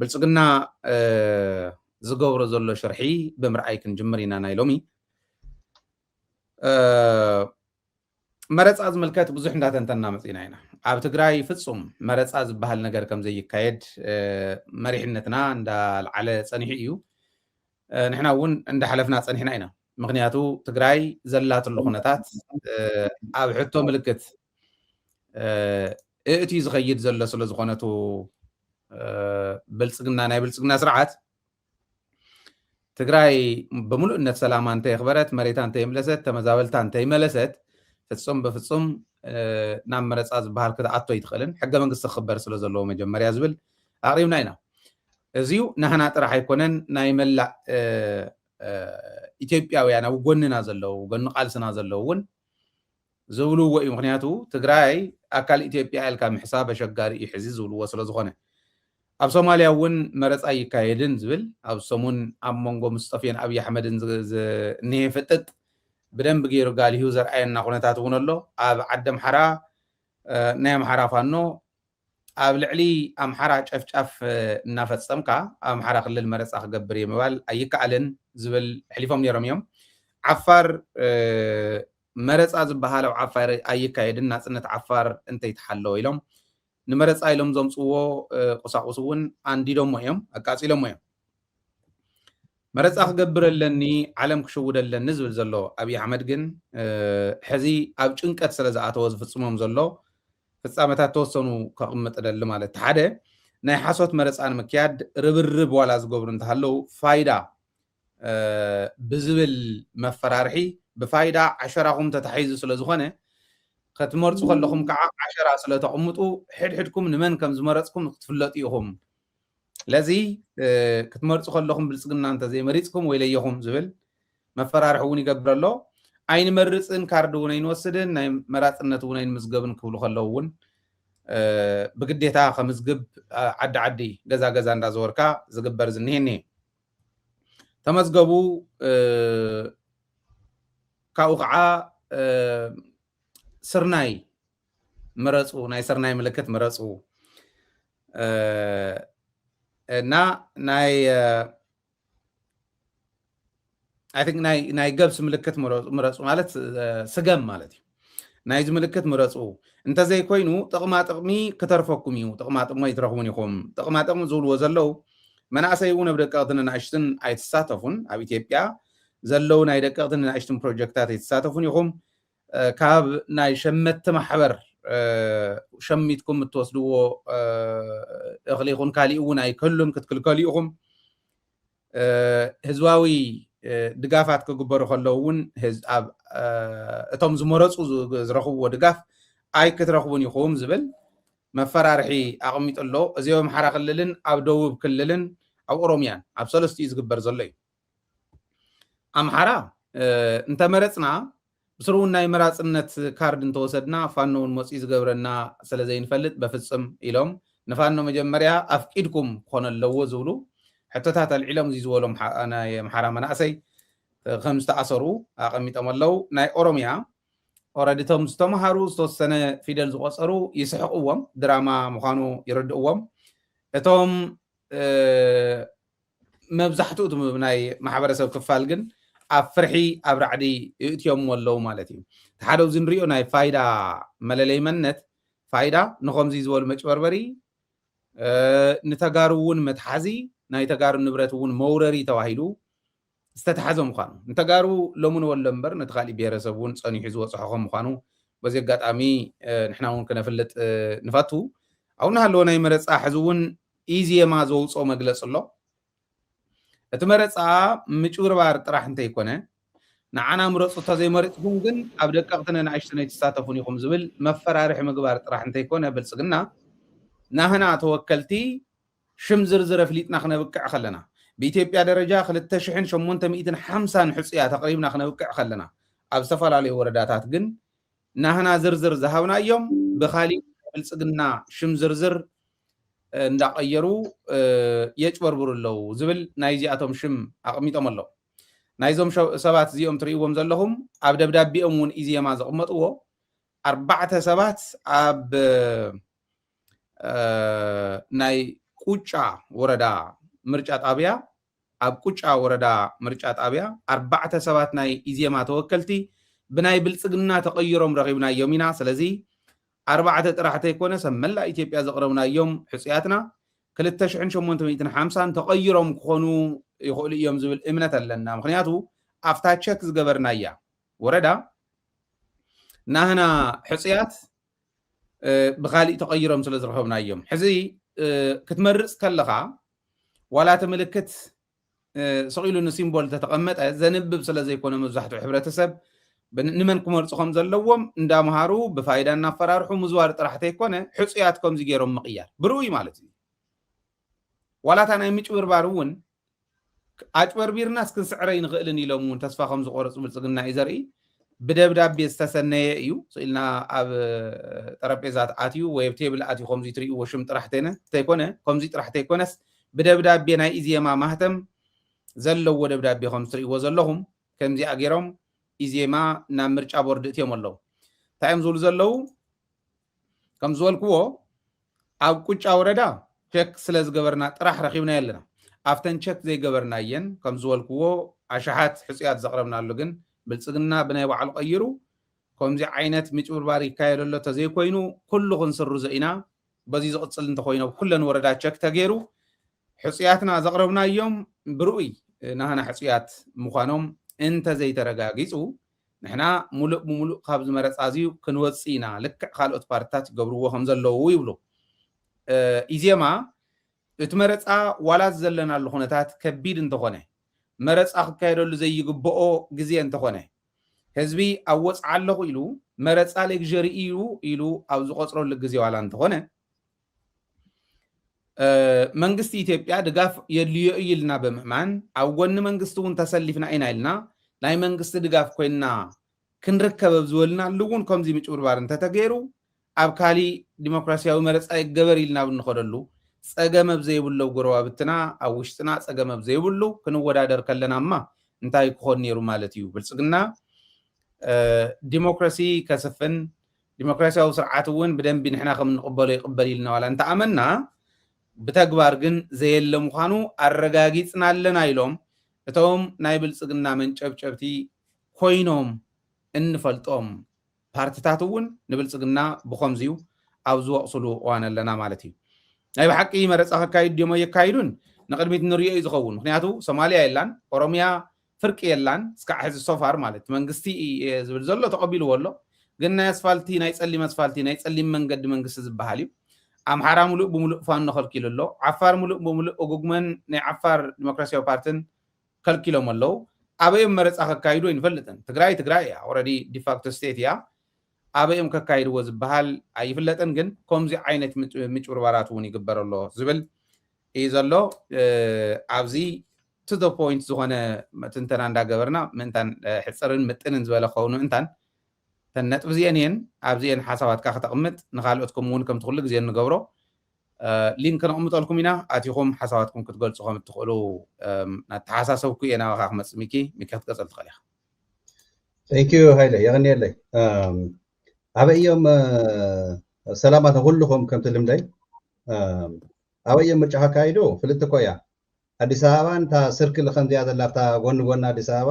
ብልጽግና ዝገብሮ ዘሎ ሽርሒ ብምርኣይ ክንጅምር ኢና ናይ ሎሚ መረፃ ዝምልከት ብዙሕ እንዳተንተና መፂና ኢና ኣብ ትግራይ ፍጹም መረፃ ዝበሃል ነገር ከም ዘይካየድ መሪሕነትና እንዳልዓለ ፀኒሑ እዩ ንሕና እውን እንዳሓለፍና ፀኒሕና ኢና ምክንያቱ ትግራይ ዘላትሉ ኩነታት ኣብ ሕቶ ምልክት እቲ ዝኸይድ ዘሎ ስለ ዝኾነቱ ብልጽግና ናይ ብልጽግና ስርዓት ትግራይ ብምሉእነት ሰላማ እንተይኽበረት መሬታ እንተይምለሰት ተመዛበልታ እንተይመለሰት ፍጹም ብፍጹም ናብ መረፃ ዝበሃል ክትኣቶ ይትኽእልን ሕገ መንግስቲ ክኽበር ስለ ዘለዎ መጀመርያ ዝብል ኣቕሪብና ኢና እዚዩ ንሕና ጥራሕ ኣይኮነን ናይ መላእ ኢትዮጵያውያን ኣብ ጎንና ዘለዉ ጎኒ ቃልስና ዘለዉ እውን ዝብልዎ እዩ ምክንያቱ ትግራይ ኣካል ኢትዮጵያ ኢልካ ምሕሳብ ኣሸጋሪ እዩ ሕዚ ዝብልዎ ስለ ዝኾነ ኣብ ሶማልያ እውን መረፃ ይካየድን ዝብል ኣብ ሰሙን ኣብ መንጎ ሙስጠፌን ኣብይ ኣሕመድን እኒሄ ፍጥጥ ብደንብ ገይሩ ጋልዩ ዘርኣየና ኩነታት እውን ኣሎ ኣብ ዓዲ ኣምሓራ ናይ ኣምሓራ ፋኖ ኣብ ልዕሊ ኣምሓራ ጨፍጫፍ እናፈፀምካ ኣብ ኣምሓራ ክልል መረፃ ክገብር እየ ምባል ኣይከኣልን ዝብል ሕሊፎም ነይሮም እዮም ዓፋር መረፃ ዝበሃል ኣብ ዓፋር ኣይካየድን ናፅነት ዓፋር እንተይተሓለወ ኢሎም ንመረፃ ኢሎም ዘምፅዎ ቁሳቁስ እውን ኣንዲዶሞ እዮም ኣቃፂሎሞ እዮም መረፃ ክገብር ኣለኒ ዓለም ክሽውደለኒ ዝብል ዘሎ ኣብይ ኣሕመድ ግን ሕዚ ኣብ ጭንቀት ስለ ዝኣተወ ዝፍፅሞም ዘሎ ፍፃመታት ተወሰኑ ከቕምጥ ደሊ ማለት ሓደ ናይ ሓሶት መረፃ ንምክያድ ርብርብ ዋላ ዝገብሩ እንተሃለዉ ፋይዳ ብዝብል መፈራርሒ ብፋይዳ ዓሸራኹም ተታሒዙ ስለ ዝኾነ ክትመርፁ ከለኹም ከዓ ዓሸራ ስለ ተቐምጡ ሕድሕድኩም ንመን ከም ዝመረፅኩም ክትፍለጡ ኢኹም ለዚ ክትመርፁ ከለኹም ብልጽግና እንተዘይመሪፅኩም ወይ ለየኹም ዝብል መፈራርሒ እውን ይገብር ኣሎ ኣይንመርፅን ካርዲ እውን ኣይንወስድን ናይ መራፅነት እውን ኣይንምዝገብን ክብሉ ከለዉ እውን ብግዴታ ከምዝግብ ዓዲ ዓዲ ገዛ ገዛ እንዳዘወርካ ዝግበር ዝኒሄኒ ተመዝገቡ ካብኡ ከዓ ስርናይ ምረፁ ናይ ስርናይ ምልክት ምረፁ እና ናይ I think ናይ ገብስ ምልክት ምረፁ ማለት ስገም ማለት እዩ ናይዚ ምልክት ምረፁ እንተዘይ ኮይኑ ጥቕማ ጥቕሚ ክተርፈኩም እዩ ጥቕማ ጥቕሚ ይትረኽቡን ኢኹም ጥቕማ ጥቕሚ ዝብልዎ ዘለው መናእሰይ እውን ኣብ ደቀቕትን ንኣሽትን ኣይትሳተፉን ኣብ ኢትዮጵያ ዘለው ናይ ደቀቕትን ንኣሽትን ፕሮጀክታት ኣይትሳተፉን ኢኹም ካብ ናይ ሸመቲ ማሕበር ሸሚትኩም እትወስድዎ እኽሊ ይኹን ካሊእ እውን ኣይክህሉን ክትክልከሉ ኢኹም ህዝባዊ ድጋፋት ክግበሩ ከለዉ እውን እቶም ዝመረፁ ዝረኽብዎ ድጋፍ ኣይ ክትረኽቡን ኢኹም ዝብል መፈራርሒ ኣቐሚጡ ኣሎ እዚኦም ኣምሓራ ክልልን ኣብ ደቡብ ክልልን ኣብ ኦሮምያን ኣብ ሰለስቲኡ ዝግበር ዘሎ እዩ ኣምሓራ እንተመረፅና ብስሩ ናይ መራፅነት ካርድ እንተወሰድና ፋኖ እውን መፅኡ ዝገብረና ስለ ዘይንፈልጥ በፍፅም ኢሎም ንፋኖ መጀመርያ ኣፍቂድኩም ክኾነ ኣለዎ ዝብሉ ሕቶታት ኣልዒሎም እዚ ዝበሎም ናይ ኣምሓራ መናእሰይ ከም ዝተኣሰሩ ኣቐሚጦም ኣለው ናይ ኦሮምያ ኦረዲ እቶም ዝተምሃሩ ዝተወሰነ ፊደል ዝቆፀሩ ይስሕቅዎም ድራማ ምዃኑ ይርድእዎም እቶም መብዛሕትኡ ናይ ማሕበረሰብ ክፋል ግን ኣብ ፍርሒ ኣብ ራዕዲ ይእትዮም ኣለው ማለት እዩ ሓደ እዚ ንሪኦ ናይ ፋይዳ መለለይ መንነት ፋይዳ ንከምዚ ዝበሉ መጭበርበሪ ንተጋሩ እውን መትሓዚ ናይ ተጋሩ ንብረት እውን መውረሪ ተባሂሉ ዝተተሓዘ ምዃኑ እንተጋሩ ሎሙን ወሎ እምበር ነቲ ካሊእ ብሄረሰብ እውን ፀኒሑ ዝወፅሖ ከም ምዃኑ በዚ ኣጋጣሚ ንሕና እውን ክነፍልጥ ንፈቱ ኣብኡ ናሃለዎ ናይ መረፃ ሕዚ እውን ኢዜማ ዘውፅኦ መግለፂ ኣሎ እቲ መረፃ ምጭብርባር ጥራሕ እንተይኮነ ንዓና ምረፁ እንተዘይመሪፅኩም ግን ኣብ ደቀቕትን ንኣሽትን ኣይትሳተፉን ኢኹም ዝብል መፈራርሒ ምግባር ጥራሕ እንተይኮነ ብልፅግና ናህና ተወከልቲ ሽም ዝርዝር ኣፍሊጥና ክነብቅዕ ከለና ብኢትዮጵያ ደረጃ 2850 ሕፁያት ተቕሪብና ክነብቅዕ ከለና ኣብ ዝተፈላለዩ ወረዳታት ግን ናህና ዝርዝር ዝሃብና እዮም ብኻሊእ ብልፅግና ሽም ዝርዝር እንዳቀየሩ የጭበርብሩ ኣለው ዝብል ናይ እዚኣቶም ሽም ኣቐሚጦም ኣለው ናይዞም ሰባት እዚኦም ትርእይዎም ዘለኹም ኣብ ደብዳቤኦም እውን ኢዜማ ዘቕመጥዎ 4 ሰባት ኣብ ናይ ቁጫ ወረዳ ምርጫ ጣብያ ኣብ ቁጫ ወረዳ ምርጫ ጣብያ 4 ሰባት ናይ ኢዜማ ተወከልቲ ብናይ ብልጽግና ተቀይሮም ረኺብናዮም ኢና ስለዚ 4 ጥራሕተ ይኮነ ሰብ መላእ ኢትዮጵያ ዘቕረብናዮም ሕጽያትና 2850 ተቀይሮም ክኾኑ ይኽእሉ እዮም ዝብል እምነት ኣለና ምክንያቱ ኣፍታ ቸክ ዝገበርናያ ወረዳ ናህና ሕጽያት ብኻሊእ ተቀይሮም ስለ ዝረኸብናዮም ሕዚ ክትመርጽ ከለኻ ዋላ ተምልክት ሰቂሉ ንሲምቦል ተተቐመጠ ዘንብብ ስለ ዘይኮነ መብዛሕትኡ ሕብረተሰብ ንመን ክመርጹ ከም ዘለዎም እንዳምሃሩ ብፋይዳ እናፈራርሑ ምዝዋር ጥራሕተ ይኮነ ሕጽያት ከምዚ ገይሮም ምቕያር ብርኡይ ማለት እዩ ዋላታ ናይ ምጭብርባር እውን ኣጭበርቢርና እስክንስዕረ ይንኽእልን ኢሎም እውን ተስፋ ከም ዝቆረፁ ብልጽግና እዩ ዘርኢ ብደብዳቤ ዝተሰነየ እዩ ስኢልና ኣብ ጠረጴዛት ኣትዩ ወይ ኣብ ቴብል ኣትዩ ከምዚ ትርእይዎ ሽም ጥራሕተይነ እንተይኮነ ከምዚ ጥራሕተ ይኮነስ ብደብዳቤ ናይ ኢዜማ ማህተም ዘለዎ ደብዳቤ ከም ትርእይዎ ዘለኹም ከምዚኣ ገይሮም ኢዜማ ናብ ምርጫ ቦርድ እትዮም ኣለዉ እንታይ እዮም ዝብሉ ዘለዉ ከም ዝበልክዎ ኣብ ቁጫ ወረዳ ቸክ ስለ ዝገበርና ጥራሕ ረኺብና ኣለና ኣብተን ቸክ ዘይገበርናየን ከም ዝበልክዎ ኣሽሓት ሕጽያት ዘቕረብናሉ ግን ብልጽግና ብናይ ባዕሉ ቀይሩ ከምዚ ዓይነት ምጭብርባር ይካየድ ኣሎ ተዘይኮይኑ ኩሉ ክንስሩ ዘኢና በዚ ዝቕጽል እንተኮይኖ ኩለን ወረዳ ቸክ ተገይሩ ሕጽያትና ዘቕረብናዮም ብርኡይ ናህና ሕጽያት ምዃኖም እንተ ዘይተረጋጊጹ ንሕና ሙሉእ ብሙሉእ ካብ ዝመረፃ እዚዩ ክንወፅእ ኢና ልክዕ ካልኦት ፓርቲታት ይገብርዎ ከም ዘለዉ ይብሉ ኢዜማ እቲ መረፃ ዋላት ዘለናሉ ኩነታት ከቢድ እንተኾነ መረፃ ክካየደሉ ዘይግብኦ ግዜ እንተኾነ ህዝቢ ኣብ ወፅዓ ኣለኹ ኢሉ መረፃ ሌግዠሪ እዩ ኢሉ ኣብ ዝቆፅረሉ ግዜ ዋላ እንተኾነ መንግስቲ ኢትዮጵያ ድጋፍ የድልዮ እዩ ኢልና ብምእማን ኣብ ጎኒ መንግስቲ እውን ተሰሊፍና ኢና ኢልና ናይ መንግስቲ ድጋፍ ኮይና ክንርከብ ኣብ ዝበልናሉ እውን ከምዚ ምጭብርባር እንተተገይሩ ኣብ ካሊእ ዲሞክራሲያዊ መረፃ ይገበር ኢልና ብንኸደሉ ፀገም ኣብ ዘይብሉ ጎረባብትና ኣብ ውሽጥና ፀገም ኣብ ዘይብሉ ክንወዳደር ከለናማ እንታይ ክኾን ነይሩ ማለት እዩ ብልጽግና ዲሞክራሲ ከስፍን ዲሞክራሲያዊ ስርዓት እውን ብደንቢ ንሕና ከም ንቕበሎ ይቕበል ኢልና ዋላ እንተኣመና ብተግባር ግን ዘየለ ምዃኑ ኣረጋጊፅና ኣለና ኢሎም እቶም ናይ ብልጽግና መንጨብጨብቲ ኮይኖም እንፈልጦም ፓርቲታት እውን ንብልጽግና ብኸምዚዩ ኣብ ዝወቕስሉ እዋን ኣለና ማለት እዩ ናይ ብሓቂ መረፃ ክካይድ ድሞ የካይዱን ንቅድሚት ንሪኦ እዩ ዝኸውን ምክንያቱ ሶማልያ የላን ኦሮምያ ፍርቂ የላን እስካዕ ሕዚ ሶፋር ማለት መንግስቲ ዝብል ዘሎ ተቐቢልዎ ኣሎ ግን ናይ ኣስፋልቲ ናይ ጸሊም ኣስፋልቲ ናይ ጸሊም መንገዲ መንግስቲ ዝበሃል እዩ ኣምሓራ ሙሉእ ብሙሉእ ፋኖ ከልኪሉ ኣሎ ዓፋር ሙሉእ ብሙሉእ እጉግመን ናይ ዓፋር ዲሞክራሲያዊ ፓርቲን ከልኪሎም ኣለዉ ኣበዮም መረፃ ከካይዱ ይንፈልጥን ትግራይ እያ ኦልሬዲ ዲፋክቶ ስቴት እያ ኣበዮም ከካይድዎ ዝበሃል ኣይፍለጥን ግን ከምዚ ዓይነት ምጭብርባራት እውን ይግበር ኣሎ ዝብል እዩ ዘሎ ኣብዚ to the point ዝኾነ ትንተና እንዳገበርና ምንታን ሕፅርን ምጥንን ዝበለ ኸውን ምንታን ተነጥብ እዚአን እየን ኣብዚአን ሓሳባትካ ከተቕምጥ ንኻልኦትኩም እውን ከም ትኽእሉ ግዜ ንገብሮ ሊንክ ነቕምጠልኩም ኢና ኣቲኹም ሓሳባትኩም ክትገልጹ ከም እትኽእሉ ናተሓሳሰብኩ እየ ናባኻ ክመፅእ ሚኪ ክትቀፅል ትኽእል ኢኻ ቴንክ ዩ ሃይለ የቕኒየለይ ኣበዮም ሰላማት ኩልኩም ከምቲ ልምደይ ኣበዮም ምርጫ ካካይዱ ፍልጥ እኮ እያ አዲስ አበባ እንታ ስርክል ከምዚያ ዘላፍታ ጎን ጎን አዲስ አበባ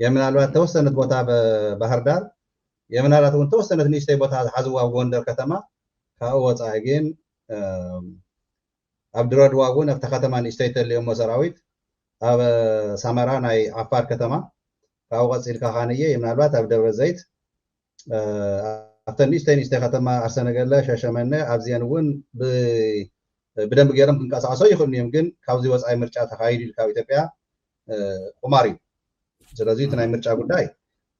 የምናልባት ተወሰነት ቦታ በባህር ዳር የምናልባት እውን ተወሰነት ንእሽተይ ቦታ ዝሓዝዋ ጎንደር ከተማ ካብኡ ወፃኢ ግን ኣብ ድሬዳዋ እውን ኣብታ ከተማ ንእሽተይ ተልዮም ሰራዊት ኣብ ሳመራ ናይ ዓፋር ከተማ ካብኡ ቀፂልካ ኻንየ የምናልባት ኣብ ደብረ ዘይት ኣብተን ንእሽተይ ከተማ ኣርሰነገለ ሻሸመነ ኣብዚአን እውን ብደንብ ገይሮም ክንቀሳቀሶ ይኽእሉ እዮም ግን ካብዚ ወፃኢ ምርጫ ተኻይዱ ካብ ኢትዮጵያ ቁማር እዩ ስለዚ እቲ ናይ ምርጫ ጉዳይ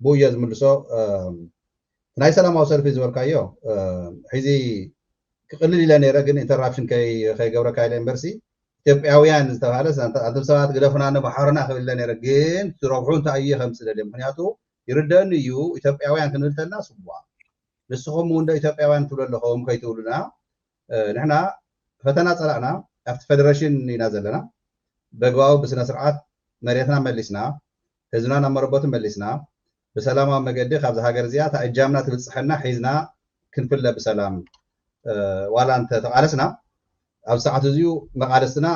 ብኡ እየ ዝምልሶ ናይ ሰላማዊ ሰልፊ ዝበልካዮ ሕዚ ክቅልል ኢለ ነይረ ግን ኢንተራፕሽን ከይገብረካ ኢለ እምበርሲ ኢትዮጵያውያን ዝተባሃለ ኣቶም ሰባት ግደፉና ንባሕርና ክብል ኢለ ነይረ ግን ትረብሑ እንታይ እዩ ከም ዝደልየ ምክንያቱ ይርደአኒ እዩ ኢትዮጵያውያን ክንብል ተለና ስዋ ንስኹም እውን ኢትዮጵያውያን ትብሉ ኣለኹም ከይትብሉና ንሕና ፈተና ፀላእና ኣብቲ ፌደሬሽን ኢና ዘለና በግባቡ ብስነ ስርዓት መሬትና መሊስና ህዝብና ናብ መረበቱ መሊስና ብሰላማዊ መገዲ ካብዚ ሃገር እዚኣ እጃምና ትብፅሐና ሒዝና ክንፍለ ብሰላም ዋላ እንተ ተቃለስና ኣብ ሰዓት እዚኡ መቃለስትና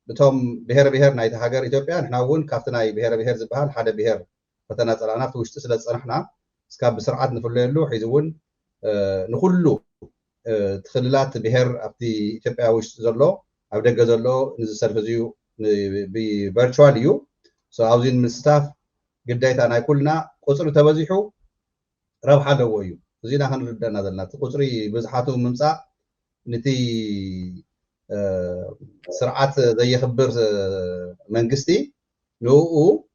بتوم بهر بهر نايت هاجر إثيوبيا نحن ون كافتنا بهر بهر زبال حدا بهر فتنا طلعنا في وشت سلة صنحنا سكاب بسرعة نفلل له حيزون نخلو تخللات بهر أبتي إثيوبيا وشت زلوا أو دقة زلوا نزل سيرفزيو بفيرتشواليو سو عاوزين من ستاف قديت أنا كلنا قصر تبزحوا روح هذا ويو زينا هنرد نزلنا قصري بزحاتو ممسا نتي سرعات زي خبر منجستي نو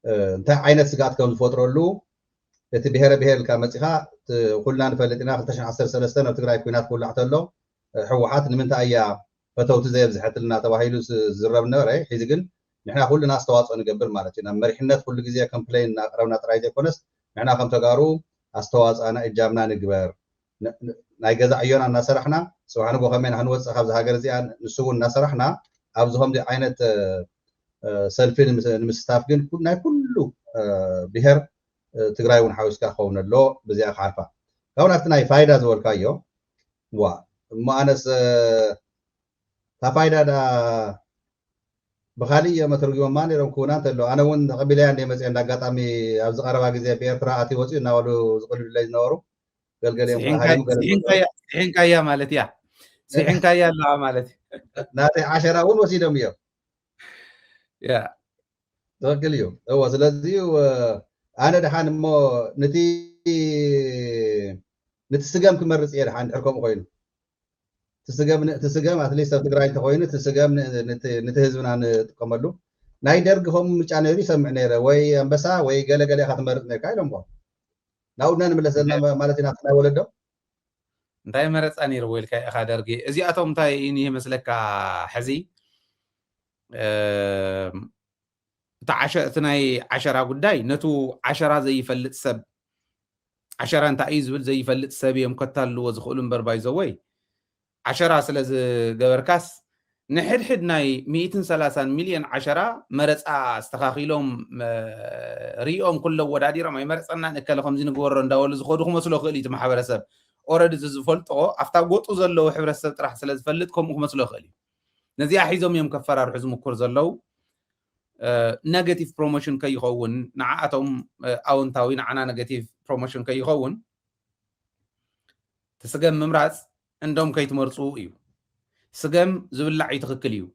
انت عينت سقات كون فوترولو تبهر بهر كمصيخا كلنا نفلطنا 2013 سنه تግራይ ኩናት كل حتلو حوحات نمنت ايا فتوت زي بزحتلنا تواهيلو زرب نبر حيز ግን نحنا كلنا استواصኦ نقبر معناتنا مرحነት كل ጊዜ كومبلين قربنا طراي ዘይኮነስ نحنا كم ተጋሩ استواصانا اجامنا نግበር ናይ ገዛ ዕዮና እናሰራሕና ሰውሓነ ቦኸመን ሃንወፅእ ካብ ሃገር እዚኣ ንስውን እናሰራሕና ኣብዝኾም ዓይነት ሰልፊ ንምስታፍ ግን ናይ ኩሉ ብሄር ትግራይ እውን ሓዊስካ ክኸውን ኣሎ በዚኣ ክሓልፋ ካብኡ ናብቲ ናይ ፋይዳ ዝበልካዮ ዋ እሞ ኣነስ እታ ፋይዳ ብካሊእ መተርጉሞማ ነይሮም ክውና እንተሎ ኣነ እውን ተቐቢለያ እንደ መፅአ እንዳጋጣሚ ኣብ ዝቐረባ ግዜ ብኤርትራ ኣትዩ ወፅኡ እናበሉ ዝቕልሉለይ ዝነበሩ سحنكايا مالتي يا سحنكايا لا مالتي ناتي 10 ون وسيدهم يوم يا توكل يوم هو سلازي انا دحان مو نتسقم كمرص يا دحان حركم خوينو تسقم اتليست تግራይ ተኮይኑ تسقم نتهزبنا نتقملو ናይ ደርግهم ጫነሪ ሰምዕ ነይረ ወይ አንበሳ ወይ ገለገለ ከተመርጥ ነካ ኢሎም ናውና ንመለሰልና ማለትና ናይ ወለዶ እንታይ መረፃ ነይሩ ወልካ ኢኻ ደርጊ እዚኣቶም እንታይ እኒ መስለካ ሕዚ እቲ ናይ ዓሸራ ጉዳይ ነቱ ዓሸራ ዘይፈልጥ ሰብ ዓሸራ እንታይ እዩ ዝብል ዘይፈልጥ ሰብ እዮም ከታልዎ ዝኽእሉ እምበር ባይዘወይ ዓሸራ ስለ ዝገበርካስ ንሕድሕድ ናይ 130 ሚልዮን ዓሸራ መረፃ ዝተኻኺሎም ሪኦም ኩሎ ወዳዲሮም ኣይመረፀና ንከለ ከምዚ ንግበሮ እንዳበሉ ዝኸዱ ክመስሎ ክእል እዩ ማሕበረሰብ ኦረዲ ዝፈልጦ ኣፍታ ጎጡ ዘለዎ ሕብረተሰብ ጥራሕ ስለ ዝፈልጥ ከምኡ ክመስሎ ክእል እዩ ነዚኣ ሒዞም እዮም ከፈራርሑ ዝምኩር ዘለው ኔጋቲቭ ፕሮሞሽን ከይኸውን ንዓኣቶም ኣውንታዊ ንዓና ኔጋቲቭ ፕሮሞሽን ከይኸውን ትስገም ምምራፅ እንደም ከይትመርፁ እዩ ስገም ዝብላዕ ይትኽክል እዩ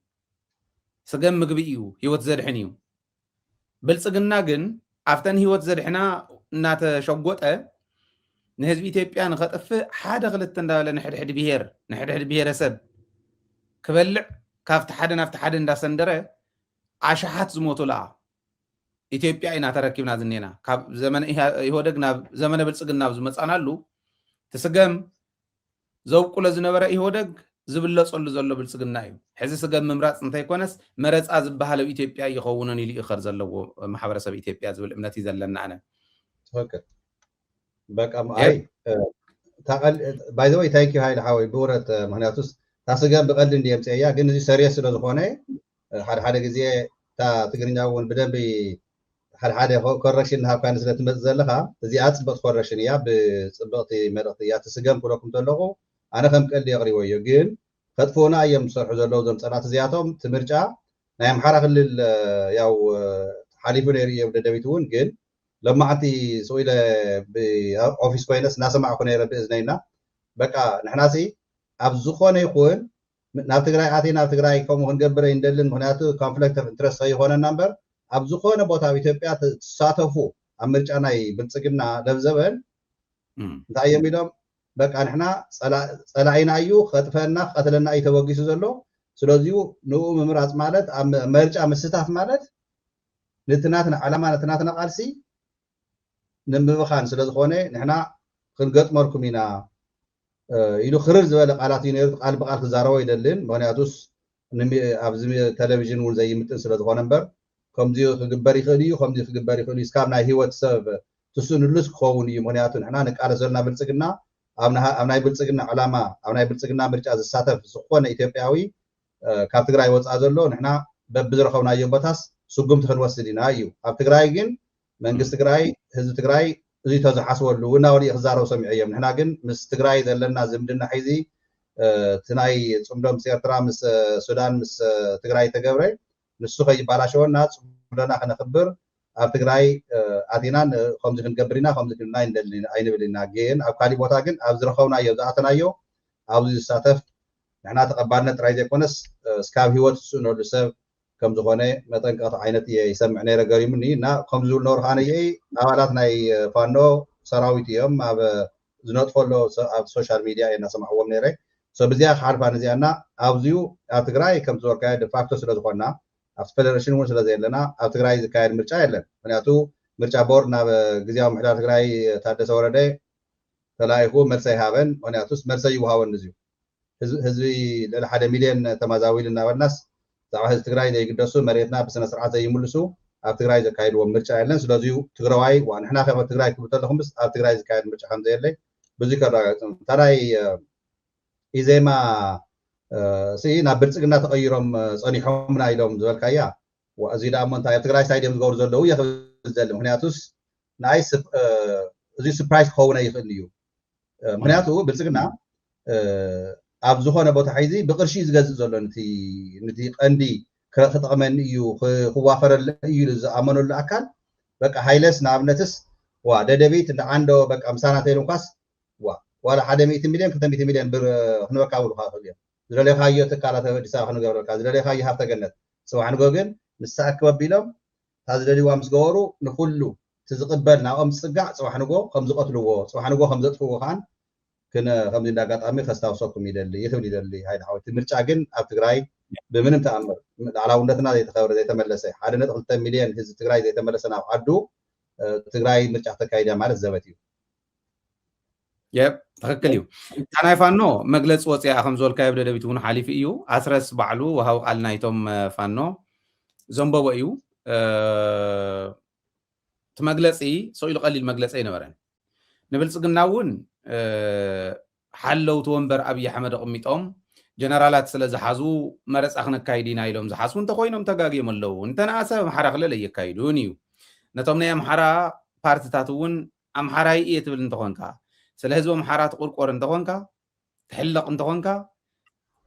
ስገም ምግቢ እዩ ህይወት ዘድሕን እዩ ብልፅግና ግን ኣፍተን ህይወት ዘድሕና እናተሸጎጠ ንህዝቢ ኢትዮጵያ ንኸጥፍእ ሓደ ክልተ እንዳበለ ንሕድሕድ ብሄረሰብ ክበልዕ ካብቲ ሓደ ናብቲ ሓደ እንዳሰንደረ ኣሽሓት ዝሞቱ ለኣ ኢትዮጵያ ኢና ተረኪብና ዝኔና ካብ ዘመነ ኢህወደግ ናብ ዘመነ ብልፅግና ዝመፃናሉ ትስገም ዘውቁለ ዝነበረ ኢህወደግ ዝብለፀሉ ዘሎ ብልፅግና እዩ ሕዚ ስገም ምምራፅ እንታይ ኮነስ መረፃ ዝበሃለ ኢትዮጵያ ይኸውነን ኢሉ ይኸር ዘለዎ ማሕበረሰብ ኢትዮጵያ ዝብል እምነት እዩ ዘለና ኣነ ተወከል በቃ ኣይ ታቀል ባይ ዘ ወይ ታንኪ ዩ ሃይለ ሓወይ ብውረት ምክንያቱስ ታስገም ብቀልዲ እንዲየምፅያ ግን እዚ ሰሪየስ ስለ ዝኾነ ሓደ ግዜ እታ ትግርኛ እውን ብደንቢ ሓደ ኮረክሽን ሃብካ ስለ ትመፅእ ዘለካ እዚኣ ፅብቕቲ ኮረክሽን እያ ብፅብቕቲ መልእኽቲ እያ ትስገም ክብለኩም ዘለኹ ኣነ ከም ቀልዲ የቕሪቦ እዩ ግን ከጥፎና እዮም ዝሰርሑ ዘለዉ ዞም ፀናት እዚኣቶም እቲ ምርጫ ናይ ኣምሓራ ክልል ያው ሓሊፉ ነይሩ እዮም ደደቢት እውን ግን ለማዓንቲ ስኢለ ብኦፊስ ኮይነስ እናሰማዕኩ ነይረ ብእዝነይና በቃ ንሕናሲ ኣብ ዝኾነ ይኹን ናብ ትግራይ ኣቴ ናብ ትግራይ ከምኡ ክንገብረ ይንደልን ምክንያቱ ኮንፍሊክት ኦፍ ኢንትረስት ከይኾነና እምበር ኣብ ዝኾነ ቦታ ኣብ ኢትዮጵያ ትሳተፉ ኣብ ምርጫ ናይ ብልፅግና ለብዘበን እንታይ እዮም ኢሎም በቃ ንሕና ፀላኢና እዩ ከጥፈና ክቀትለና እዩ ተወጊሱ ዘሎ ስለዚሁ ንኡ ምምራፅ ማለት ኣብ ምርጫ ምስታፍ ማለት ንትናትና ዓላማ ንትናትና ቃልሲ ንምብኻን ስለ ዝኾነ ንሕና ክንገጥመልኩም ኢና ኢሉ ክርር ዝበለ ቃላት እዩ ነይሩ ቃል ብቃል ክዛረቦ ይደልን ምክንያቱስ ኣብዚ ቴሌቭዥን እውን ዘይምጥን ስለ ዝኾነ እምበር ከምዚ ክግበር ይኽእል እዩ ከምዚ ክግበር ይኽእል እዩ እስካብ ናይ ሂወት ሰብ ትስእንሉስ ክኸውን እዩ ምክንያቱ ንሕና ንቃለስ ዘለና ብልፅግና ኣብ ናይ ብልፅግና ዕላማ ኣብ ናይ ብልፅግና ምርጫ ዝሳተፍ ዝኾነ ኢትዮጵያዊ ካብ ትግራይ ወፃ ዘሎ ንሕና በብዝረኸብናዮ ቦታስ ስጉምቲ ክንወስድ ኢና እዩ ኣብ ትግራይ ግን መንግስቲ ትግራይ ህዝቢ ትግራይ እዚ ተዝሓስበሉ ውናወሊኡ ክዛረቡ ሰሚዑ እዮም ንሕና ግን ምስ ትግራይ ዘለና ዝምድና ሒዚ ትናይ ጽምዶም ኤርትራ ምስ ሱዳን ምስ ትግራይ ተገብረ ንሱ ከይባላሸወና ጽምዶና ከነክብር ኣብ ትግራይ ኣቲናን ከምዚ ክንገብር ኢና ከምዚ ክንና ኣይንብልና ግን ኣብ ካሊ ቦታ ግን ኣብ ዝረኸብናዮ ዝኣተናዮ ኣብዚ ዝሳተፍ ንሕና ተቐባልነት ጥራይ ዘይኮነስ እስካብ ሂወት ዝስእነሉ ሰብ ከም ዝኾነ መጠንቀቕቲ ዓይነት ይሰምዕ ነይረ ገሪሙኒ እና ከምዚ ዝብሉ ነበሩ ካነ ኣባላት ናይ ፋኖ ሰራዊት እዮም ኣብ ዝነጥፈሎ ኣብ ሶሻል ሚድያ እናሰማዕዎም ነይረ ብዚኣ ክሓልፋ ነዚኣና ኣብዚኡ ኣብ ትግራይ ከም ዝወርካዮ ደፋክቶ ስለ ዝኾንና ኣብ ፌደሬሽን እውን ስለ ዘየለና ኣብ ትግራይ ዝካየድ ምርጫ የለን ምክንያቱ ምርጫ ቦርድ ናብ ግዜያዊ ምሕዳር ትግራይ ታደሰ ወረደ ተላኢኹ መልሲ ኣይሃበን ምክንያቱስ መልሲ ይወሃበን እዚዩ ህዝቢ ልዕሊ 1 ሚልዮን ተመዛዊል እናበልናስ ዛዕባ ህዝቢ ትግራይ ዘይግደሱ መሬትና ብስነ ስርዓት ዘይምልሱ ኣብ ትግራይ ዘካየድዎ ምርጫ የለን ስለዚዩ ትግራዋይ ንሕና ከም ትግራይ ክብል ከለኹምስ ኣብ ትግራይ ዝካየድ ምርጫ ከም ዘየለ ብዙይ ከረጋግፅ ታዳይ ኢዜማ ናብ ብልፅግና ተቐይሮም ፀኒሖምና ኢሎም ዝበልካያ እዚ ዳ እሞ እንታይ ኣብ ትግራይ ስታድየም ዝገብሩ ዘለዉ የኽብል ምክንያቱስ ንኣይ እዚ ስፕራይዝ ክኸውን ይኽእል እዩ ምክንያቱ ብልፅግና ኣብ ዝኾነ ቦታ ሒዚ ብቅርሺ ዝገዝእ ዘሎ ነቲ ቀንዲ ክጠቕመኒ እዩ ክዋፈረለ እዩ ዝኣመነሉ ኣካል በቃ ሃይለስ ንኣብነትስ ደደቢት ንዓንዶ በቃ ምሳና ተይሉምኳስ ዋላ 100 ሚልዮን 200 ሚልዮን ብር ክንበካ ብሉካ ክእል እዮም ዝደለኻዮ ትካላት ኣዲስ ኣበባ ክንገብረልካ ዝደለኻዮ ሃፍተ ገነት ፅባሕ ንጎ ግን ንሳኣክብ ኣቢሎም እታ ዝደልይዋ ምስ ገበሩ ንኩሉ ትዝቕበል ናብኦም ዝፅጋዕ ፅባሕ ንጎ ከም ዝቐትልዎ ፅባሕ ንጎ ከም ዘጥፍዎ ከዓን ከምዚ እንዳጋጣሚ ከስታውሰኩም ይኽእል ይደሊ ሃይድ ሓወልቲ ምርጫ ግን ኣብ ትግራይ ብምንም ተኣምር ላዕላውነትና ዘይተኸብረ ዘይተመለሰ 1.2 ሚልዮን ህዝቢ ትግራይ ዘይተመለሰ ናብ ዓዱ ትግራይ ምርጫ ተካይዳ ማለት ዘበት እዩ ትክክል እዩ ታናይ ፋኖ መግለፂ ወፅያ ከም ዝበልካዮ ደደቢት እውን ሓሊፉ እዩ ኣስረስ ባዕሉ ወሃብ ቃል ናይቶም ፋኖ ዘንበቦ እዩ እቲ መግለፂ ሰኢሉ ቀሊል መግለፂ ኣይነበረን ንብልፅግና እውን ሓለውቲ ወንበር ኣብዪ ኣሕመድ ኣቕሚጦም ጀነራላት ስለ ዝሓዙ መረፃ ክነካይድ ኢና ኢሎም ዝሓስቡ እንተኮይኖም ተጋጊዮም ኣለዉ እንተነኣሰ ኣምሓራ ክልል ኣየካይዱን እዩ ነቶም ናይ ኣምሓራ ፓርቲታት እውን ኣምሓራይ እየ ትብል እንተኾንካ ስለ ህዝቢ ኣምሓራ ትቁርቆር እንተኾንካ ትሕለቕ እንተኾንካ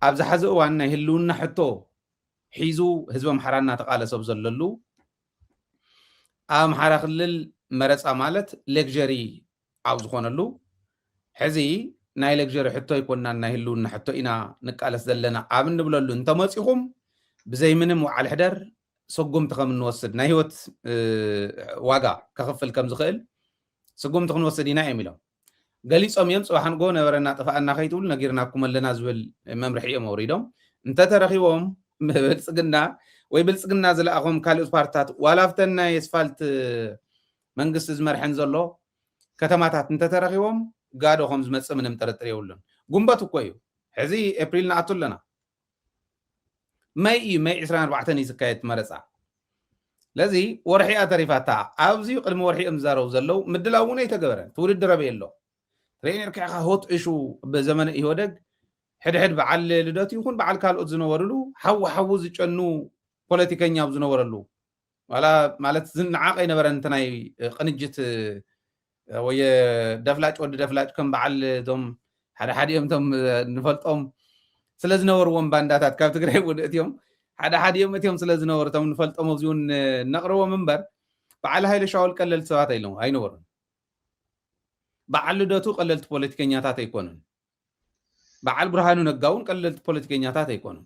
ኣብ ዝሓዚ እዋን ናይ ህልውና ሕቶ ሒዙ ህዝቢ ኣምሓራ እናተቃለሰብ ዘለሉ ኣብ ኣምሓራ ክልል መረፃ ማለት ሌክዠሪ ኣብ ዝኾነሉ ሕዚ ናይ ሌክዠሪ ሕቶ ይኮናን ናይ ህልውና ሕቶ ኢና ንቃለስ ዘለና ኣብ እንብለሉ እንተመፂኹም ብዘይ ምንም ወዓል ሕደር ስጉምቲ ከም እንወስድ ናይ ሂወት ዋጋ ከኽፍል ከም ዝኽእል ስጉምቲ ክንወስድ ኢና እዮም ኢሎም ገሊፆም እዮም ፅባሕ ንጎ ነበረና ጥፋኣና ከይትብሉ ነጊርናኩም ኣለና ዝብል መምርሒ እዮም ኣውሪዶም እንተተረኺቦም ብልፅግና ወይ ብልፅግና ዝለኣኾም ካልኦት ፓርቲታት ዋላ ኣብተን ናይ ኣስፋልት መንግስቲ ዝመርሐን ዘሎ ከተማታት እንተተረኺቦም ጋዶ ከም ዝመፅእ ምንም ጥርጥር የብሉን ጉንበት እኮ እዩ ሕዚ ኤፕሪል ንኣቱ ኣለና ማይ እዩ ማይ 24 እዩ ዝካየድ መረፃ ለዚ ወርሒኣ ተሪፋታ ኣብዚ ቅድሚ ወርሒ እዮም ዝዛረቡ ዘለው ምድላው እውን ኣይተገበረን ትውድድር ኣበየ ኣሎ ትሬን እርክዕኻ ሆት እሹ ብዘመነ ኢህወደግ ሕድሕድ በዓል ልደት ይኹን በዓል ካልኦት ዝነበሩሉ ሓዊ ዝጨኑ ፖለቲከኛ ዝነበረሉ ዋላ ማለት ዝነዓቀ ይነበረን እንተ ናይ ቅንጅት ወይ ደፍላጭ ወዲ ደፍላጭ ከም በዓል ቶም ሓደ እዮም ቶም ንፈልጦም ስለ ዝነበርዎም ባንዳታት ካብ ትግራይ ውድእት እዮም ሓደ እዮም ስለ ዝነበሩ ቶም ንፈልጦም ኣብዚውን ነቕርቦም እምበር በዓል ሃይለ ሻውል ቀለልቲ ሰባት ኣይነበሩን በዓል ልደቱ ቀለልቲ ፖለቲከኛታት ኣይኮኑን በዓል ብርሃኑ ነጋ እውን ቀለልቲ ፖለቲከኛታት ኣይኮኑን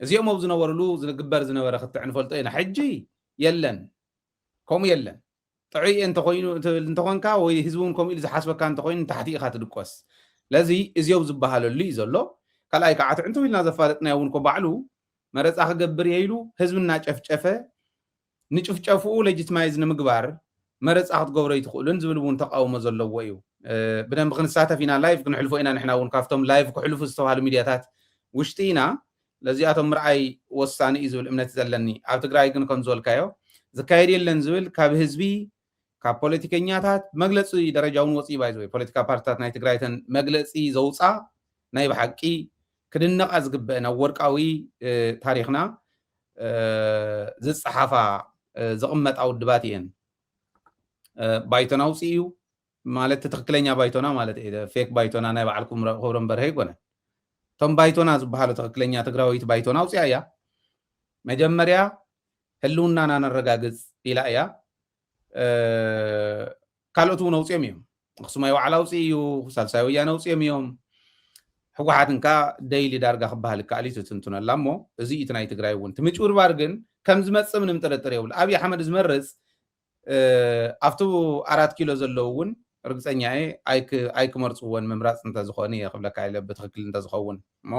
እዚኦም ኣብ ዝነበሩሉ ዝግበር ዝነበረ ክትዕ ንፈልጦ ኢና ሕጂ የለን ከምኡ የለን ጥዑይ እንተኮንካ ወይ ህዝቢ እውን ከምኡ ኢሉ ዝሓስበካ እንተኮይኑ ታሕቲ ኢኻ ትድቆስ ለዚ እዚኦም ዝበሃለሉ እዩ ዘሎ ካልኣይ ከዓ ትዕንቱ ኢልና ዘፋለጥናዮ እውን ባዕሉ መረፃ ክገብር የኢሉ ህዝቢ እናጨፍጨፈ ንጭፍጨፍኡ ሌጂትማይዝ ንምግባር መረፃ ክትገብሮ ይትኽእሉን ዝብል እውን ተቃውሞ ዘለዎ እዩ ብደንብ ክንሳተፍ ኢና ላይቭ ክንሕልፎ ኢና ንሕና እውን ካብቶም ላይቭ ክሕልፉ ዝተባሃሉ ሚድያታት ውሽጢ ኢና ለዚኣቶም ምርኣይ ወሳኒ እዩ ዝብል እምነት ዘለኒ ኣብ ትግራይ ግን ከም ዝበልካዮ ዝካየድ የለን ዝብል ካብ ህዝቢ ካብ ፖለቲከኛታት መግለፂ ደረጃ እውን ወፂ ባይዘ ፖለቲካ ፓርቲታት ናይ ትግራይተን መግለፂ ዘውፃ ናይ ብሓቂ ክድነቃ ዝግበአን ኣብ ወርቃዊ ታሪክና ዝፀሓፋ ዝቕመጣ ውድባት እየን ባይቶና ውፂ እዩ ማለት ትክክለኛ ባይቶና ማለት ፌክ ባይቶና ናይ ባዕልኩም ክብሮ እምበር ኣይኮነን ቶም ባይቶና ዝበሃሉ ትክክለኛ ትግራዊት ባይቶና ውፅያ እያ መጀመርያ ህልውናና ነረጋግፅ ኢላ እያ ካልኦት እውን ኣውፅኦም እዮም ኣክሱማይ ዋዕላ ውፅእ እዩ ሳልሳይ ወያነ ኣውፅኦም እዮም ሕወሓትንካ ደይሊ ዳርጋ ክበሃል ይከኣል እዩ ትትንትነላ እሞ እዚ እቲ ናይ ትግራይ እውን እቲ ምጭብርባር ግን ከም ዝመፅእ ምንም ጥርጥር የብሉ ኣብዪ ኣሕመድ ዝመርፅ ኣብቲ 4 ኪሎ ዘለዉ እውን ርግፀኛ እየ ኣይክመርፅዎን ምምራፅ እንተዝኾነ እየ ክብለካ ኢለ ብትክክል እንተዝኸውን እሞ